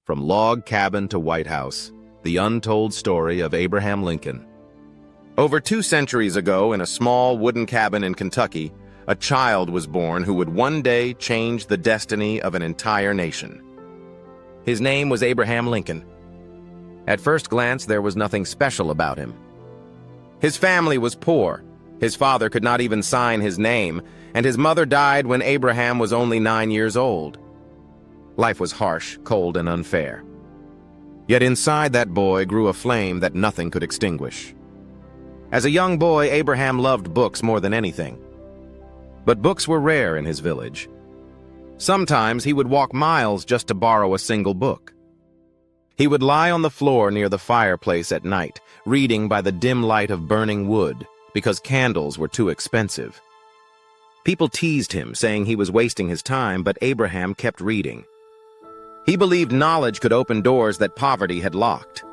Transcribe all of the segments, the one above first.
From log cabin to White House, the untold story of Abraham Lincoln. Over 2 centuries ago, in a small wooden cabin in Kentucky, a child was born who would one day change the destiny of an entire nation. His name was Abraham Lincoln. At first glance, there was nothing special about him. His family was poor. His father could not even sign his name, and his mother died when Abraham was only 9 years old. Life was harsh, cold, and unfair. Yet inside that boy grew a flame that nothing could extinguish. As a young boy, Abraham loved books more than anything. But books were rare in his village. Sometimes he would walk miles just to borrow a single book. He would lie on the floor near the fireplace at night, reading by the dim light of burning wood, because candles were too expensive. People teased him, saying he was wasting his time, but Abraham kept reading. He believed knowledge could open doors that poverty had locked.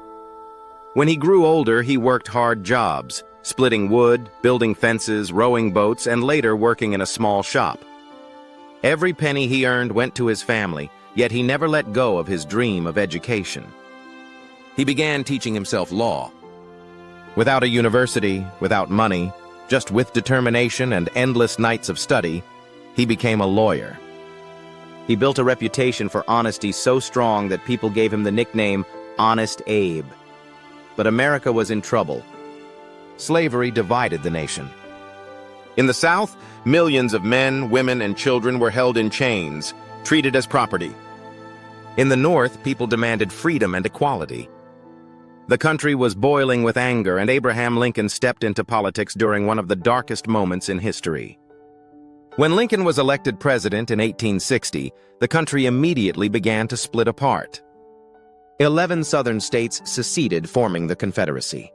When he grew older, he worked hard jobs, splitting wood, building fences, rowing boats, and later working in a small shop. Every penny he earned went to his family, yet he never let go of his dream of education. He began teaching himself law. Without a university, without money, just with determination and endless nights of study, he became a lawyer. He built a reputation for honesty so strong that people gave him the nickname Honest Abe. But America was in trouble. Slavery divided the nation. In the South, millions of men, women, and children were held in chains, treated as property. In the North, people demanded freedom and equality. The country was boiling with anger, and Abraham Lincoln stepped into politics during one of the darkest moments in history. When Lincoln was elected president in 1860, the country immediately began to split apart. 11 southern states seceded, forming the Confederacy.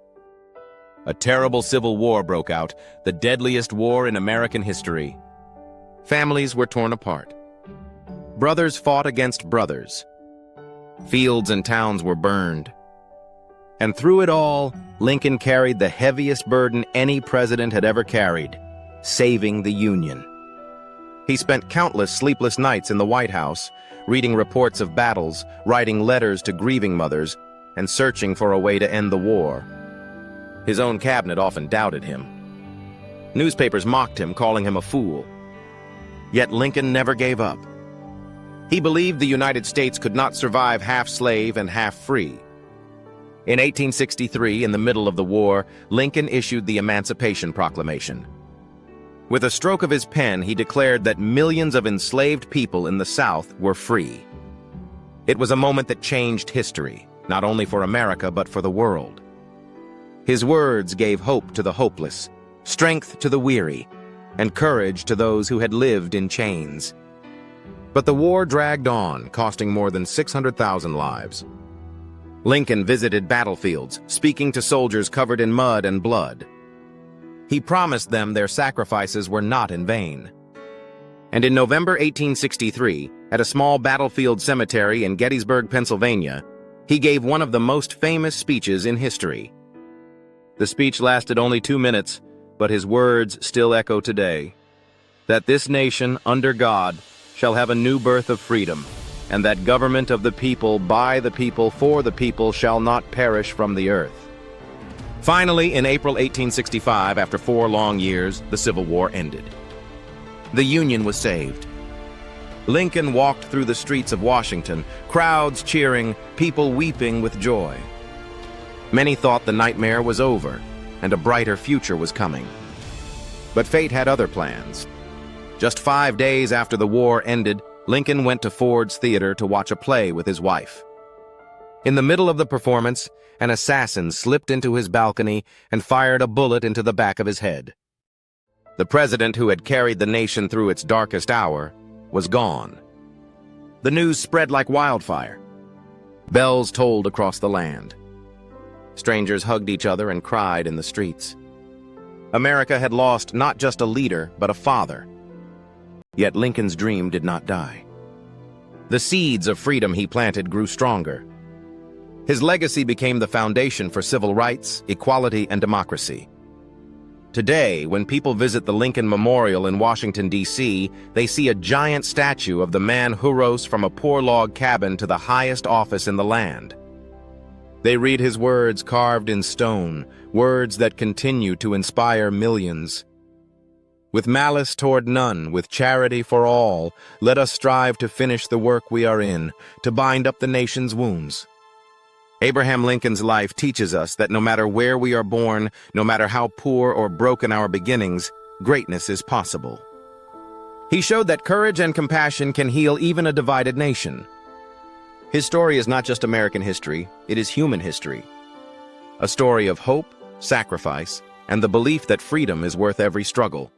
A terrible civil war broke out, the deadliest war in American history. Families were torn apart. Brothers fought against brothers. Fields and towns were burned. And through it all, Lincoln carried the heaviest burden any president had ever carried: saving the Union. He spent countless sleepless nights in the White House, reading reports of battles, writing letters to grieving mothers, and searching for a way to end the war. His own cabinet often doubted him. Newspapers mocked him, calling him a fool. Yet Lincoln never gave up. He believed the United States could not survive half slave and half free. In 1863, in the middle of the war, Lincoln issued the Emancipation Proclamation. With a stroke of his pen, he declared that millions of enslaved people in the South were free. It was a moment that changed history, not only for America but for the world. His words gave hope to the hopeless, strength to the weary, and courage to those who had lived in chains. But the war dragged on, costing more than 600,000 lives. Lincoln visited battlefields, speaking to soldiers covered in mud and blood. He promised them their sacrifices were not in vain. And in November 1863, at a small battlefield cemetery in Gettysburg, Pennsylvania, he gave one of the most famous speeches in history. The speech lasted only 2 minutes, but his words still echo today: that this nation, under God, shall have a new birth of freedom, and that government of the people, by the people, for the people, shall not perish from the earth. Finally, in April 1865, after 4 long years, the Civil War ended. The Union was saved. Lincoln walked through the streets of Washington, crowds cheering, people weeping with joy. Many thought the nightmare was over, and a brighter future was coming. But fate had other plans. Just 5 days after the war ended, Lincoln went to Ford's Theater to watch a play with his wife. In the middle of the performance, an assassin slipped into his balcony and fired a bullet into the back of his head. The president who had carried the nation through its darkest hour was gone. The news spread like wildfire. Bells tolled across the land. Strangers hugged each other and cried in the streets. America had lost not just a leader, but a father. Yet Lincoln's dream did not die. The seeds of freedom he planted grew stronger. His legacy became the foundation for civil rights, equality, and democracy. Today, when people visit the Lincoln Memorial in Washington, D.C., they see a giant statue of the man who rose from a poor log cabin to the highest office in the land. They read his words carved in stone, words that continue to inspire millions. With malice toward none, with charity for all, let us strive to finish the work we are in, to bind up the nation's wounds. Abraham Lincoln's life teaches us that no matter where we are born, no matter how poor or broken our beginnings, greatness is possible. He showed that courage and compassion can heal even a divided nation. His story is not just American history, it is human history. A story of hope, sacrifice, and the belief that freedom is worth every struggle.